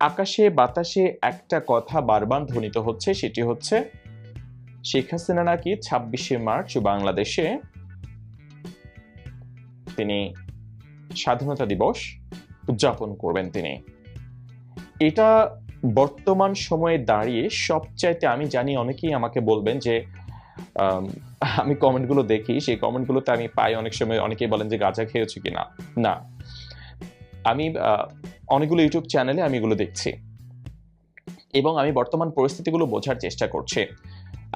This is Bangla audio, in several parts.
আকাশে বাতাসে একটা কথা বারবার ধ্বনিত হচ্ছে, সেটি হচ্ছে শেখ হাসিনা নাকি 26শে মার্চ বাংলাদেশে তিনি স্বাধীনতা দিবস উদযাপন করবেন। তিনি এটা বর্তমান সময়ে দাঁড়িয়ে সবচাইতে, আমি জানি অনেকেই আমাকে বলবেন যে আমি কমেন্টগুলো দেখি, সেই কমেন্টগুলোতে আমি পাই অনেক সময় অনেকেই বলেন যে গাঁজা খেয়েছে কিনা। না, আমি অনেকগুলো ইউটিউব চ্যানেলে আমি এগুলো দেখছি এবং আমি বর্তমান পরিস্থিতিগুলো বোঝার চেষ্টা করছি।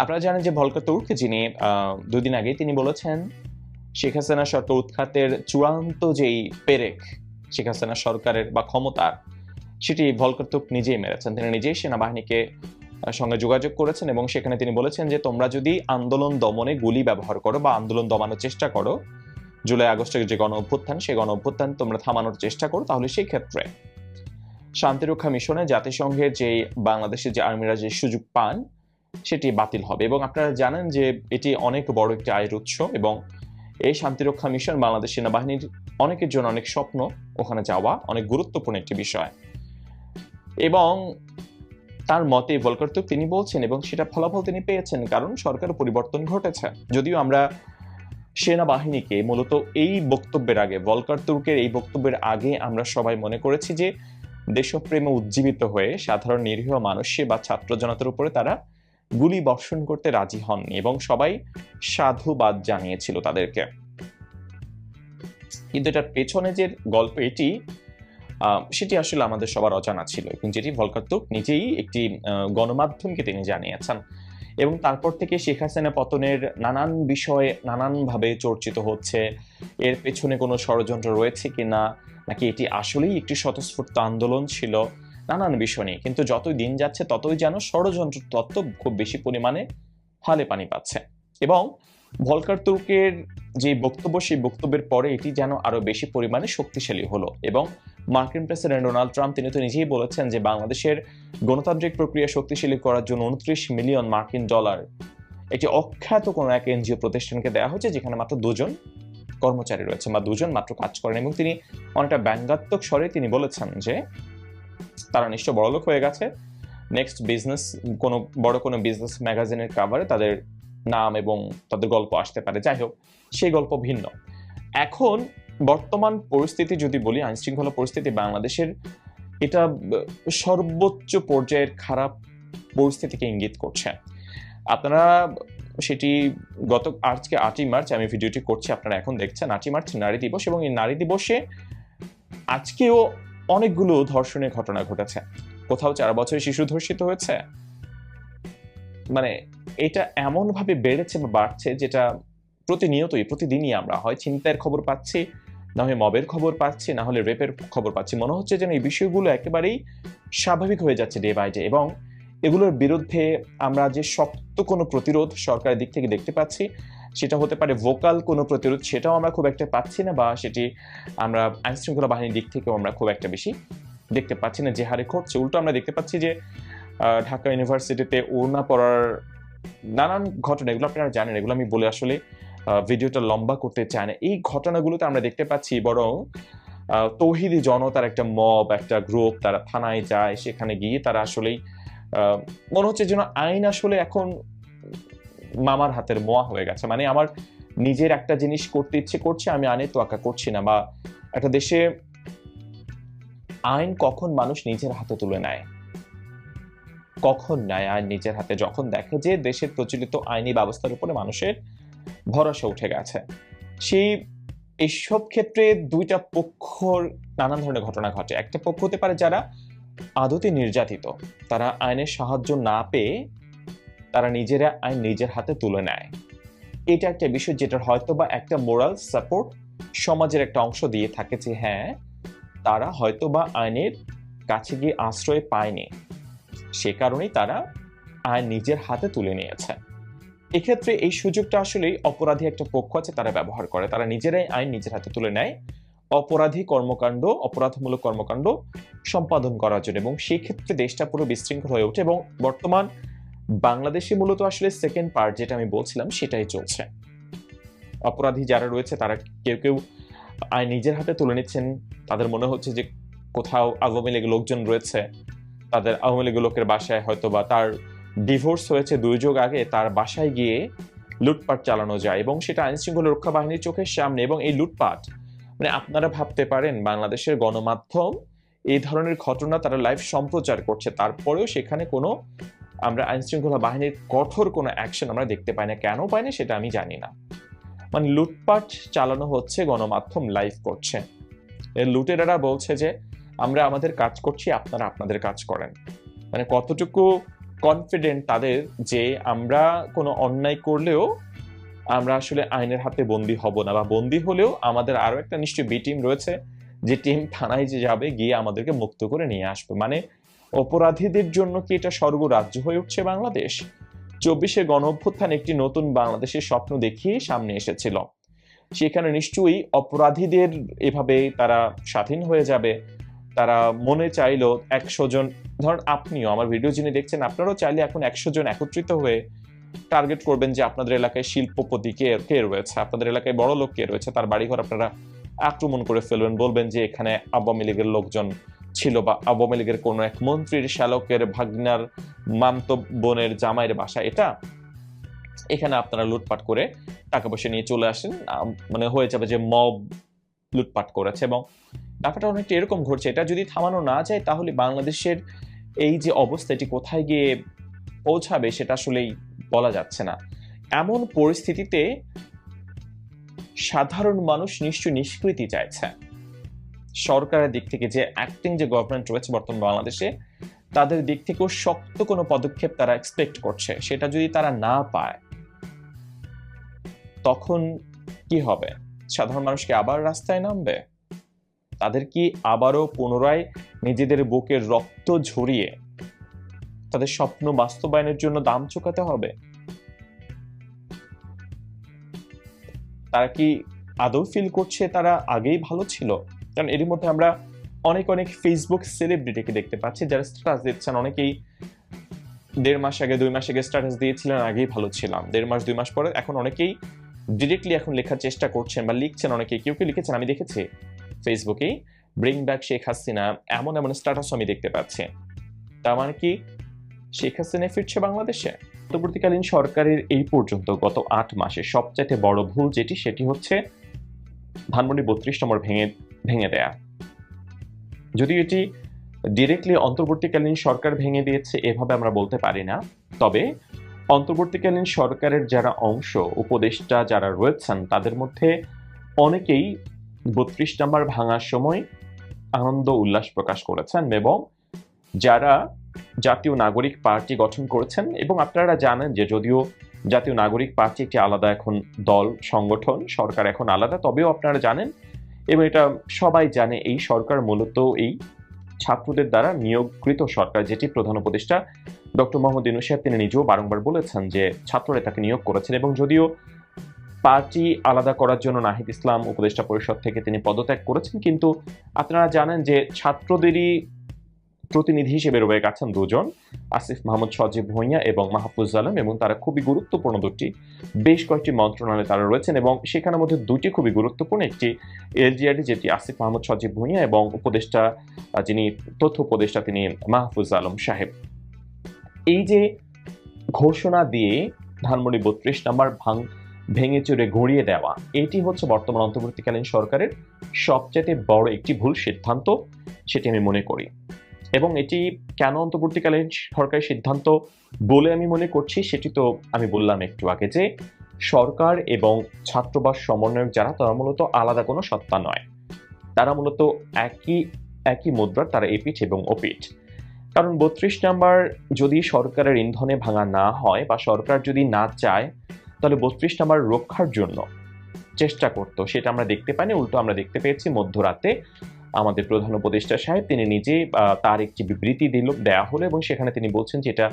আপনারা জানেন যে ভলকার তুর্ক, যিনি দুদিন আগে তিনি বলেছেন শেখ হাসিনা সরকার উৎখাতের চূড়ান্ত যেই পেরেক শেখ হাসিনা সরকারের বা ক্ষমতার, সেটি ভলকার তুর্ক নিজেই মেরেছেন। তিনি নিজেই সেনাবাহিনীকে সঙ্গে যোগাযোগ করেছেন এবং সেখানে তিনি বলেছেন যে তোমরা যদি আন্দোলন দমনে গুলি ব্যবহার করো বা আন্দোলন দমানোর চেষ্টা করো, জুলাই আগস্টের যে গণ অভ্যুত্থান, সেই গণ অভ্যুত্থান তোমরা থামানোর চেষ্টা করো, তাহলে সেই ক্ষেত্রে শান্তিরক্ষা মিশনে জাতিসংঘের যে বাংলাদেশের যে আর্মিরা যে সুযোগ পান সেটি বাতিল হবে। এবং আপনারা জানেন যে এটি অনেক বড় একটি আয়ের উৎস এবং এই শান্তিরক্ষা মিশন বাংলাদেশ সেনাবাহিনীর অনেকের জন্য অনেক স্বপ্ন, ওখানে যাওয়া অনেক গুরুত্বপূর্ণ একটি বিষয়। এবং তার মতে ভলকার তুর্ক তিনি বলছেন, এবং সেটা ফলাফল তিনি পেয়েছেন, কারণ সরকার পরিবর্তন ঘটেছে। যদিও আমরা সেনাবাহিনীকে মূলত এই বক্তব্যের আগে, ভলকার তুর্কের এই বক্তব্যের আগে আমরা সবাই মনে করেছি যে দেশপ্রেমে উজ্জীবিত হয়ে সাধারণ নিরীহ মানুষে বা ছাত্র জনতার উপরে তারা গুলি বর্ষণ করতে রাজি হননি এবং সবাই সাধুবাদ জানিয়েছিল তাদেরকে। কিন্তু এটার পেছনে যে গল্প এটি সেটি আসলে আমাদের সবার অজানা ছিল, এবং যেটি ভলকার তুর্ক নিজেই একটি গণমাধ্যমকে তিনি জানিয়েছেন। এবং তারপর থেকে শেখ হাসিনা পতনের নানান বিষয়ে নানানভাবে চর্চিত হচ্ছে, এর পেছনে কোনো ষড়যন্ত্র রয়েছে কিনা, নাকি এটি আসলেই একটি স্বতঃস্ফূর্ত আন্দোলন ছিল, নানান বিষয় নিয়ে। কিন্তু যতই দিন যাচ্ছে ততই যেন ষড়যন্ত্র তত্ত্ব খুব বেশি পরিমাণে হালে পানি পাচ্ছে। এবং ভলকার তুর্কের যে বক্তব্য, সেই বক্তব্যের পরে এটি যেন আরো বেশি পরিমাণে শক্তিশালী হলো। এবং মার্কিন প্রেসিডেন্ট ডোনাল্ড ট্রাম্প তিনি তো নিজেই বলেছেন যে বাংলাদেশের গণতান্ত্রিক প্রক্রিয়া শক্তিশালী করার জন্য 29 মিলিয়ন মার্কিন ডলার একটি অখ্যাত কোনো এক এনজিও প্রতিষ্ঠানকে দেওয়া হচ্ছে, যেখানে মাত্র 2জন কর্মচারী রয়েছে বা 2জন মাত্র কাজ করেন। এবং তিনি অনেকটা ব্যঙ্গাত্মক স্বরে তিনি বলেছেন যে তারা নিশ্চয় বড়লোক হয়ে গেছে, নেক্সট বিজনেস কোনো বড় কোনো বিজনেস ম্যাগাজিনের কাভারে তাদের নাম এবং তাদের গল্প আসতে পারে। যাই হোক, সেই গল্প ভিন্ন। এখন বর্তমান পরিস্থিতি যদি বলি, আইন শৃঙ্খলা পরিস্থিতি বাংলাদেশের এটা সর্বোচ্চ পর্যায়ের খারাপ পরিস্থিতিকে ইঙ্গিত করছে। আপনারা সেটি আজকে 8ই মার্চ আমি ভিডিওটি করছি, আপনারা এখন দেখছেন 8ই মার্চ নারী দিবস, এবং এই নারী দিবসে আজকেও অনেকগুলো ধর্ষণের ঘটনা ঘটেছে। কোথাও 4 বছরের শিশু ধর্ষিত হয়েছে। মানে এটা এমন ভাবে বেড়েছে বা বাড়ছে, যেটা প্রতিনিয়তই প্রতিদিনই আমরা হয় ছিনতাইয়ের খবর পাচ্ছি, না হয় মবের খবর পাচ্ছি, না হলে রেপের খবর পাচ্ছি। মনে হচ্ছে যেন এই বিষয়গুলো একেবারেই স্বাভাবিক হয়ে যাচ্ছে ডে বাই ডে। এবং এগুলোর বিরুদ্ধে আমরা যে শক্ত কোনো প্রতিরোধ সরকারের দিক থেকে দেখতে পাচ্ছি, সেটা হতে পারে ভোকাল কোনো প্রতিরোধ, সেটাও আমরা খুব একটা পাচ্ছি না, বা সেটি আমরা আইন শৃঙ্খলা বাহিনীর দিক থেকেও আমরা খুব একটা বেশি দেখতে পাচ্ছি না যে হারে ঘটছে। উল্টো আমরা দেখতে পাচ্ছি যে ঢাকা ইউনিভার্সিটিতে ওড়না পরার নানান ঘটনা, এগুলো আপনারা জানেন, এগুলো আমি বলে আসলে ভিডিওটা লম্বা করতে চাই না। এই ঘটনাগুলোতে আমরা দেখতে পাচ্ছি বরং তৌহিদি জনতার একটা মব, একটা গ্রুপ, তারা থানায় যায়, সেখানে গিয়ে তারা আসলেই মনে হচ্ছে যেন আইন আসলে এখন মামার হাতের মোয়া হয়ে গেছে। মানে আমার নিজের একটা জিনিস করতে ইচ্ছে করছে, আমি আইনের তোয়াক্কা করছি না। বা একটা দেশে আইন কখন মানুষ নিজের হাতে তুলে নেয়, কখন নেয় আইন নিজের হাতে? যখন দেখে যে দেশের প্রচলিত আইনি ব্যবস্থার উপরে মানুষের ভরসা উঠে গেছে। এইসব ক্ষেত্রে দুইটা পক্ষর নানান ধরনের ঘটনা ঘটে। একটা পক্ষ হতে পারে যারা আদতে নির্যাতিত, তারা আইনের সাহায্য না পেয়ে তারা নিজেরা আইন নিজের হাতে তুলে নেয়। এটা একটা বিষয় যেটার হয়তো বা একটা মোরাল সাপোর্ট সমাজের একটা অংশ দিয়ে থাকে, যে হ্যাঁ তারা হয়তো বা আইনের কাছে গিয়ে আশ্রয় পায়নি, সে কারণেই তারা আইন নিজের হাতে তুলে নিয়েছে। এক্ষেত্রে এই সুযোগটা আসলেই অপরাধী একটা পক্ষ আছে তারা ব্যবহার করে, তারা নিজেরাই আইন নিজের হাতে তুলে নেয় অপরাধী কর্মকাণ্ড, অপরাধমূলক কর্মকাণ্ড সম্পাদন করার জন্য। এবং সেই ক্ষেত্রে দেশটা পুরো বিশৃঙ্খল হয়ে ওঠে। এবং বর্তমান বাংলাদেশে মূলত আসলে সেকেন্ড পার্ট যেটা আমি বলছিলাম সেটাই চলছে। অপরাধী যারা রয়েছে তারা কেউ কেউ আইন নিজের হাতে তুলে নিচ্ছেন, তাদের মনে হচ্ছে যে কোথাও আওয়ামী লীগের লোকজন রয়েছে, তাদের আওয়ামী লীগের লোকের বাসায় হয়তো বা তার ডিভোর্স হয়েছে দুর্যোগ আগে, তার বাসায় গিয়ে লুটপাট চালানো যায় এবং সেটা আইনশৃঙ্খলা রক্ষা বাহিনীর চোখের সামনে। এবং এই লুটপাট মানে আপনারা ভাবতে পারেন বাংলাদেশের গণমাধ্যম এই ধরনের ঘটনা তারা লাইভ সম্প্রচার করছে, তারপরেও সেখানে কোনো আমরা আইনশৃঙ্খলা বাহিনীর কঠোর কোনো অ্যাকশন আমরা দেখতে পাই না। কেন পাই না সেটা আমি জানি না। মানে লুটপাট চালানো হচ্ছে, গণমাধ্যম লাইভ করছে, লুটেরারা বলছে যে আমরা আমাদের কাজ করছি, আপনারা আপনাদের কাজ করেন। মানে কতটুকু কনফিডেন্ট তাদের যে আমরা কোনো অন্যায় করলেও আমরা আসলে আইনের হাতে বন্দী হব না, বা বন্দী হলেও আমাদের আরো একটা নিশ্চয়ই বি টিম রয়েছে যে টিম থানায় যে যাবে, গিয়ে আমাদেরকে মুক্ত করে নিয়ে আসবে। মানে অপরাধীদের জন্য কি এটা স্বর্গরাজ্য হয়ে উঠছে বাংলাদেশ? 24-এ গণ অভ্যুত্থান একটি নতুন বাংলাদেশের স্বপ্ন দেখিয়ে সামনে এসেছিল। সেখানে নিশ্চয়ই অপরাধীদের এভাবে তারা স্বাধীন হয়ে যাবে। তারা মনে চাইলো 100 জন, ধরুন আপনিও আমার ভিডিও যিনি দেখছেন, আপনারাও চাইলে এখন 100 জন একত্রিত হয়ে টার্গেট করবেন যে আপনাদের এলাকায় শিল্পপতি কে রয়েছে, আপনাদের এলাকায় বড় লোক কে রয়েছে, তার বাড়িঘর আপনারা আক্রমণ করে ফেলবেন, বলবেন যে এখানে আওয়ামী লীগের লোকজন ছিল, বা আওয়ামী লীগের কোনো এক মন্ত্রীর শ্যালকের ভাগ্নার মামতো বোনের জামাইয়ের বাসা এটা, এখানে আপনারা লুটপাট করে টাকা পয়সা নিয়ে চলে আসেন। মানে হয়ে যাবে যে মব লুটপাট করেছে। এবং ব্যাপারটা অনেকটা এরকম ঘটছে। এটা যদি থামানো না যায় তাহলে বাংলাদেশের এই যে অবস্থা এটি কোথায় গিয়ে পৌঁছাবে সেটা আসলেই বলা যাচ্ছে না। এমন পরিস্থিতিতে সাধারণ মানুষ নিশ্চয়ই নিষ্কৃতি চাইছে। সরকারের দিক থেকে যে অ্যাক্টিং যে গভর্নমেন্ট রয়েছে বর্তমান বাংলাদেশে, তাদের দিক থেকেও শক্ত কোনো পদক্ষেপ তারা এক্সপেক্ট করছে। সেটা যদি তারা না পায় তখন কি হবে? সাধারণ মানুষকে আবার রাস্তায় নামবে? তাদের কি আবারও পুনরায় নিজেদের বুকের রক্ত ঝরিয়ে তাদের স্বপ্ন বাস্তবায়নের জন্য দাম চুকাতে হবে? তারা কি আদৌ ফিল করছে তারা আগেই ভালো ছিল? কারণ এর মধ্যে আমরা অনেক ফেসবুক সেলিব্রিটিকে দেখতে পাচ্ছি যারা স্ট্যাটাস দিচ্ছেন। অনেকেই 1.5 মাস আগে 2 মাস আগে স্ট্যাটাস দিয়েছিলেন আগেই ভালো ছিলাম, 1.5 মাস 2 মাস পরে এখন অনেকেই ডিরেক্টলি এখন লেখার চেষ্টা করছেন বা লিখছেন। অনেকেই কেউ লিখেছেন, আমি দেখেছি ফেসবুকেই, ব্রিং ব্যাক শেখ হাসিনা, এমন স্ট্যাটাস আমি দেখতে পাচ্ছি। তার মানে কি শেখ হাসিনা ফিরছে বাংলাদেশে? অন্তর্বর্তীকালীন সরকারের এই পর্যন্ত গত 8 মাসে সবচাইতে বড় ভুল সেটি হচ্ছে ধানমন্ডি 32 নম্বর ভেঙে দেয়া। যদিও এটি ডিরেক্টলি অন্তর্বর্তীকালীন সরকার ভেঙে দিয়েছে এভাবে আমরা বলতে পারি না, তবে অন্তর্বর্তীকালীন সরকারের যারা অংশ, উপদেষ্টা যারা রয়েছেন, তাদের মধ্যে অনেকেই 32 নম্বর ভাঙার সময় আনন্দ উল্লাস প্রকাশ করেছেন এবং যারা জাতীয় নাগরিক পার্টি গঠন করেছেন। এবং আপনারা জানেন যে যদিও জাতীয় নাগরিক পার্টি একটি আলাদা এখন দল সংগঠন, সরকার এখন আলাদা, তবেও আপনারা জানেন এবং এটা সবাই জানে এই সরকার মূলত এই ছাত্রদের দ্বারা নিয়োগকৃত সরকার, যেটি প্রধান উপদেষ্টা ডক্টর মোহাম্মদ ইউনূস সাহেব তিনি নিজেও বারংবার বলেছেন যে ছাত্ররা তাকে নিয়োগ করেছেন। এবং যদিও পার্টি আলাদা করার জন্য নাহিদ ইসলাম উপদেষ্টা পরিষদ থেকে তিনি পদত্যাগ করেছেন, কিন্তু আপনারা জানেন যে ছাত্রদেরই প্রতিনিধি হিসেবে রয়ে গেছেন দুজন, আসিফ মাহমুদ সজীব ভুঁইয়া এবং মাহফুজ আলম, এবং তারা খুবই গুরুত্বপূর্ণ বেশ কয়েকটি মন্ত্রণালয়ে তারা রয়েছেন। এবং সেখানের মধ্যে দুটি খুবই গুরুত্বপূর্ণ, একটি এলজিআরডি যেটি আসিফ মাহমুদ সজীব ভুঁইয়া, এবং উপদেষ্টা যিনি তথ্য উপদেষ্টা তিনি মাহফুজ আলম সাহেব। এই যে ঘোষণা দিয়ে ধানমন্ডি 32 নম্বর ভেঙে চুরে গড়িয়ে দেওয়া, এটি হচ্ছে বর্তমান অন্তর্বর্তীকালীন সরকারের সবচেয়ে বড় একটি ভুল সিদ্ধান্ত, সেটি আমি মনে করি। এবং এটি কেন অন্তর্বর্তীকালীন সরকারের সিদ্ধান্ত বলে আমি মনে করছি, সেটি তো আমি বললাম একটু আগে যে সরকার এবং ছাত্রবাস সমন্বয়ক যারা, তারা মূলত আলাদা কোনো সত্তা নয়, তারা মূলত একই মুদ্রার, তারা এপিঠ এবং ওপিঠ। কারণ 32 নাম্বার যদি সরকারের ইন্ধনে ভাঙা না হয় বা সরকার যদি না চায়, তাহলে 32 নাম্বার রক্ষার জন্য চেষ্টা করতো, সেটা আমরা দেখতে পাইনি। উল্টো আমরা দেখতে পেয়েছি মধ্যরাতে আমাদের প্রধান উপদেষ্টা সাহেব তিনি নিজে তার একটি বিবৃতি দেয়া হলো এবং সেখানে তিনি বলছেন যে এটা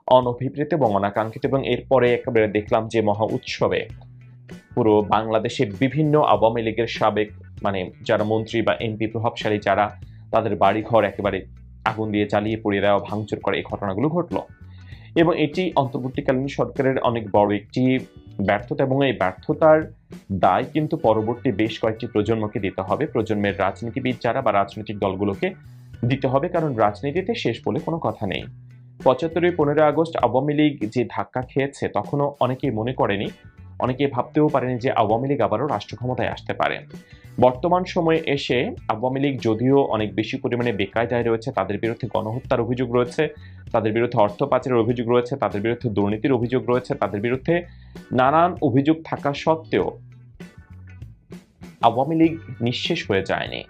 অনভিপ্রেত এবং অনাকাঙ্ক্ষিত। এবং এরপরে একেবারে দেখলাম যে মহা উৎসবে পুরো বাংলাদেশে বিভিন্ন আওয়ামী লীগের সাবেক যারা মন্ত্রী বা এমপি প্রভাবশালী যারা, তাদের বাড়িঘর একেবারে আগুন দিয়ে জ্বালিয়ে পুড়িয়ে দেওয়া, ভাঙচুর করে এই ঘটনাগুলো ঘটলো। এবং এটি অন্তর্বর্তীকালীন সরকারের অনেক বড় একটি ব্যর্থতা, এবং এই ব্যর্থতার দায় কিন্তু পরবর্তী বেশ কয়েকটি প্রজন্মকে দিতে হবে। প্রজন্মের রাজনীতিবিদ যারা বা রাজনৈতিক দলগুলোকে দিতে হবে, কারণ রাজনীতিতে শেষ বলে কোনো কথা নেই। ৭৫ 15 আগস্ট আওয়ামী লীগ যে ধাক্কা খেয়েছে তখনও অনেকেই মনে করেনি, অনেকেই ভাবতেও পারেনি যে আওয়ামী লীগ আবারও রাষ্ট্র ক্ষমতায় আসতে পারে। বর্তমান সময়ে এসে আওয়ামী লীগ যদিও অনেক বেশি পরিমাণে বেকায়দায় রয়েছে, তাদের বিরুদ্ধে গণহত্যার অভিযোগ রয়েছে, তাদের বিরুদ্ধে অর্থ পাচারের অভিযোগ রয়েছে, তাদের বিরুদ্ধে দুর্নীতির অভিযোগ রয়েছে, তাদের বিরুদ্ধে নানান অভিযোগ থাকা সত্ত্বেও আওয়ামী লীগ নিঃশেষ হয়ে যায়নি।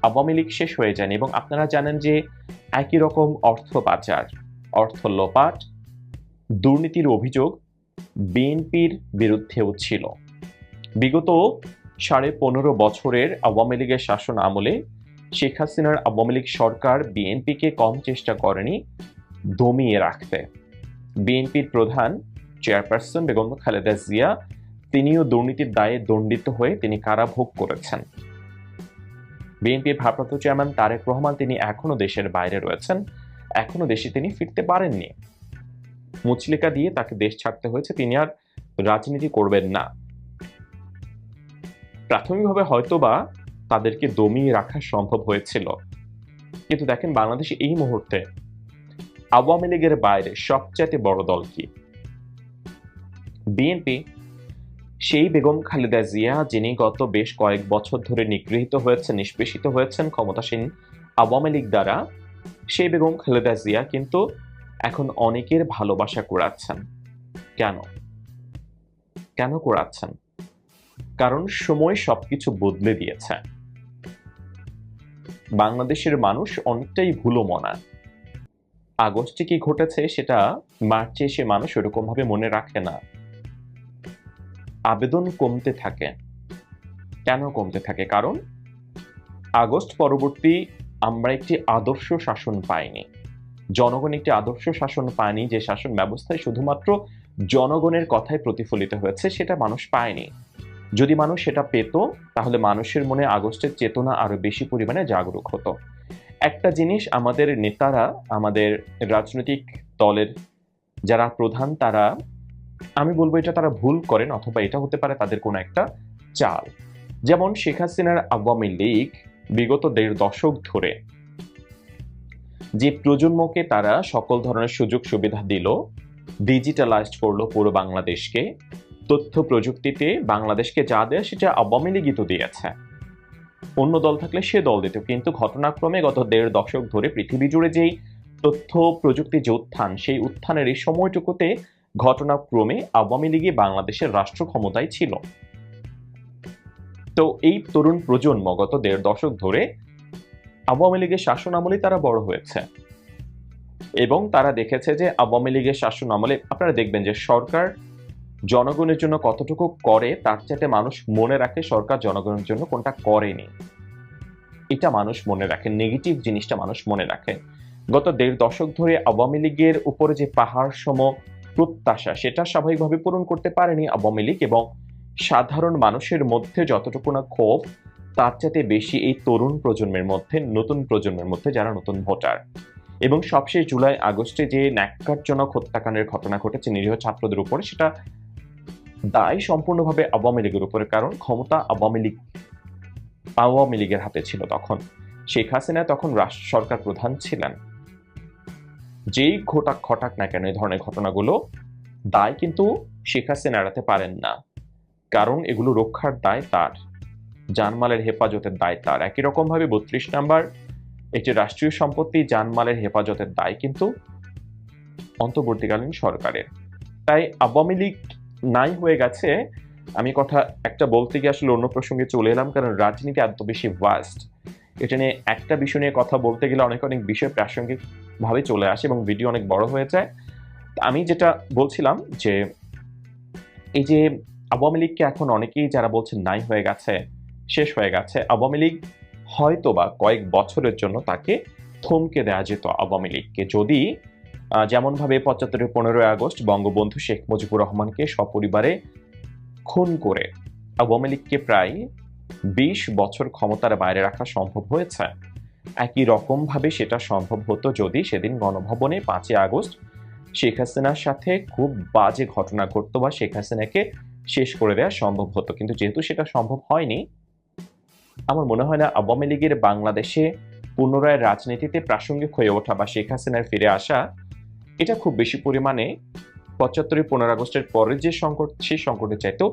আওয়ামী লীগ শেষ হয়ে যায়নি। এবং আপনারা জানেন যে একই রকম অর্থ পাচার, অর্থ লোপাট, দুর্নীতির অভিযোগ বিএনপির বিরুদ্ধেও ছিল। বিগত 15.5 বছরের আওয়ামী লীগের শাসন আমলে শেখ হাসিনার আওয়ামী লীগ সরকার বিএনপিকে কম চেষ্টা করেনি দমিয়ে রাখতে। বিএনপির প্রধান চেয়ারপারসন বেগম খালেদা জিয়া তিনিও দুর্নীতির দায়ে দণ্ডিত হয়ে তিনি কারাভোগ করেছেন। বিএনপির ভারপ্রাপ্ত চেয়ারম্যান তারেক রহমান তিনি এখনো দেশের বাইরে রয়েছেন, এখনো দেশে তিনি ফিরতে পারেননি। মুচলেকা দিয়ে তাকে দেশ ছাড়তে হয়েছে, তিনি আর রাজনীতি করবেন না। প্রাথমিকভাবে হয়তোবা তাদেরকে দমিয়ে রাখা সম্ভব হয়েছিল, কিন্তু দেখেন বাংলাদেশে এই মুহূর্তে আওয়ামী লীগের বাইরে সবচেয়ে বড় দল কি? বিএনপি। সেই বেগম খালেদা জিয়া যিনি গত বেশ কয়েক বছর ধরে নিগৃহীত হয়েছেন, নিষ্পেষিত হয়েছেন ক্ষমতাসীন আওয়ামী লীগ দ্বারা, সেই বেগম খালেদা জিয়া কিন্তু এখন অনেকের ভালোবাসা কুড়াচ্ছেন। কেন কেন কুড়াচ্ছেন? কারণ সময় সবকিছু বদলে দিয়েছে। বাংলাদেশের মানুষ অনেকটাই ভুলো মনা। আগস্টে কি ঘটেছে সেটা মার্চে এসে মানুষ ওরকম ভাবে মনে রাখে না। আবেদন কমতে থাকে। কেন কমতে থাকে? কারণ আগস্ট পরবর্তী আমরা একটি আদর্শ শাসন পাইনি, জনগণ একটি আদর্শ শাসন পায়নি, যে শাসন ব্যবস্থায় শুধুমাত্র জনগণের কথাই প্রতিফলিত হয়েছে, সেটা মানুষ পায়নি। যদি মানুষ সেটা পেত তাহলে মানুষের মনে আগস্টের চেতনা আরো বেশি পরিমাণে জাগরুক হতো। একটা জিনিস আমাদের নেতারা, আমাদের রাজনৈতিক দলের যারা প্রধান, তারা, আমি বলবো এটা তারা ভুল করেন, অথবা এটা হতে পারে তাদের কোনো একটা চাল। যেমন শেখ হাসিনার আওয়ামী লীগ বিগত 1.5 দশক ধরে যে প্রজন্মকে তারা সকল ধরনের সুযোগ সুবিধা দিল, ডিজিটালাইজড করলো পুরো বাংলাদেশকে, তথ্য প্রযুক্তিতে বাংলাদেশকে যা দেয় সেটা আওয়ামী লীগই তো দিয়েছে। অন্য দল থাকলে সে দল দিত, কিন্তু ঘটনাক্রমে গত 1.5 দশক ধরে পৃথিবী জুড়ে যেই তথ্য প্রযুক্তি যে উত্থান, সেই উত্থানের এই সময়টুকুতে ঘটনাক্রমে আওয়ামী লীগই বাংলাদেশের রাষ্ট্র ক্ষমতায় ছিল। তো এই তরুণ প্রজন্ম গত 1.5 দশক ধরে আওয়ামী লীগের শাসন আমলে তারা বড় হয়েছে, এবং তারা দেখেছে যে আওয়ামী লীগের শাসন আমলে আপনারা দেখবেন যে সরকার জনগণের জন্য কতটুকু করে তার চাইতে মানুষ মনে রাখে সরকার জনগণের জন্য কোনটা করেনি। এটা মানুষ মনে রাখে, নেগেটিভ জিনিসটা মানুষ মনে রাখে। গত 1.5 দশক ধরে আওয়ামী লীগের উপরে যে পাহাড় সম প্রত্যাশা, সেটা স্বাভাবিকভাবে পূরণ করতে পারেনি আওয়ামী লীগ, এবং সাধারণ মানুষের মধ্যে যতটুকু না ক্ষোভ, তার চাইতে বেশি এই তরুণ প্রজন্মের মধ্যে, নতুন প্রজন্মের মধ্যে যারা নতুন ভোটার। এবং সবশেষ জুলাই আগস্টে যে ন্যাক্কারজনক হত্যাকাণ্ডের ঘটনা ঘটেছে নিরীহ ছাত্রদের উপরে, সেটা দায় সম্পূর্ণভাবে আওয়ামী লীগের উপরে। কারণ ক্ষমতা আওয়ামী লীগের হাতে ছিল তখন। শেখ হাসিনা তখন রাষ্ট্র সরকার প্রধান ছিলেন। যেই ঘটাক না কেন এই ধরনের ঘটনাগুলো, দায় কিন্তু শেখ হাসিনা এড়াতে পারেন না, কারণ এগুলো রক্ষার দায় তার, জানমালের হেফাজতের দায় তার। একই রকম ভাবে 32 নাম্বার একটি রাষ্ট্রীয় সম্পত্তি, জানমালের হেফাজতের দায় কিন্তু অন্তর্বর্তীকালীন সরকারের। তাই আওয়ামী লীগ নাই হয়ে গেছে। আমি কথা একটা বলতে গিয়ে আসলে অন্য প্রসঙ্গে চলে এলাম, কারণ রাজনীতি এত বেশি ভাস্ট, এটা নিয়ে একটা বিষয় নিয়ে কথা বলতে গেলে অনেক বিষয় প্রাসঙ্গিক ভাবে চলে আসে এবং ভিডিও অনেক বড় হয়ে যায়। আমি যেটা বলছিলাম যে এই যে আওয়ামী লীগকে এখন অনেকেই যারা বলছেন নাই হয়ে গেছে, শেষ হয়ে গেছে, আওয়ামী লীগ হয়তোবা কয়েক বছরের জন্য তাকে থমকে দেওয়া যেত আওয়ামী লীগকে, যদি যেমনভাবে 75 15 আগস্ট বঙ্গবন্ধু শেখ মুজিবুর রহমানকে সপরিবারে খুন করে আওয়ামী লীগকে প্রায় 20 বছর ক্ষমতার বাইরে রাখা সম্ভব হয়েছে, একই রকম ভাবে সেটা সম্ভব হতো যদি সেদিন গণভবনে 5 আগস্ট শেখ হাসিনার সাথে খুব বাজে ঘটনা ঘটতো বা শেখ হাসিনাকে শেষ করে দেওয়া সম্ভব হতো। কিন্তু যেহেতু সেটা সম্ভব হয়নি, আমার মনে হয় না আওয়ামী লীগের বাংলাদেশে পুনরায় রাজনীতিতে প্রাসঙ্গিক হয়ে ওঠা বা শেখ হাসিনার ফিরে আসা, এটা খুব বেশি পরিমাণে ৭৫ 15 আগস্টের পরের যে সংকট, সেই সংকটের চাইতেও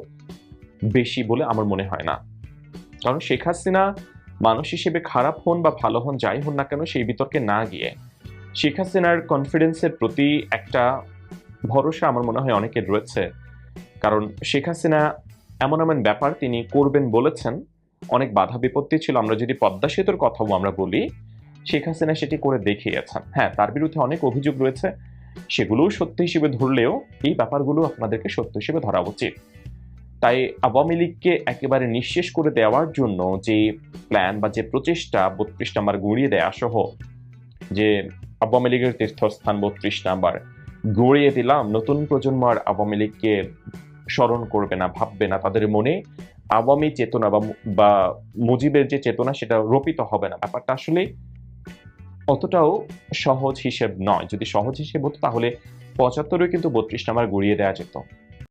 বেশি বলে আমার মনে হয় না। কারণ শেখ হাসিনা মানুষ হিসেবে খারাপ হন বা ভালো হন, যাই হন না কেন, সেই বিতর্কে না গিয়ে শেখ হাসিনার কনফিডেন্সের প্রতি একটা ভরসা আমার মনে হয় অনেকের রয়েছে। কারণ শেখ হাসিনা এমন এমন ব্যাপার তিনি করবেন বলেছেন, অনেক বাধা বিপত্তি ছিল। আমরা যদি পদ্মা সেতুর কথাও আমরা বলি, শেখ হাসিনা সেটি করে দেখিয়েছেন। হ্যাঁ, তার বিরুদ্ধে অনেক অভিযোগ রয়েছে, সেগুলোও সত্য হিসেবে ধরলেও এই ব্যাপারগুলো আপনাদেরকে সত্য হিসেবে ধরা উচিত। তাই আওয়ামী লীগকে একেবারে নিঃশেষ করে দেওয়ার জন্য যে প্ল্যান বা যে প্রচেষ্টা ৩২ নাম্বার গুঁড়িয়ে দেয়া সহ, যে আওয়ামী লীগের তীর্থস্থান ৩২ নাম্বার গড়িয়ে দিলাম, নতুন প্রজন্ম আর আওয়ামী লীগকে স্মরণ করবে না, ভাববে না, তাদের মনে আওয়ামী চেতনা বা মুজিবের যে চেতনা সেটা রোপিত হবে না, ব্যাপারটা আসলে অতটাও সহজ হিসেব নয়। যদি সহজ হিসেব হতো তাহলে ৭৫-এ কিন্তু ৩২ নাম্বার গড়িয়ে দেওয়া যেত।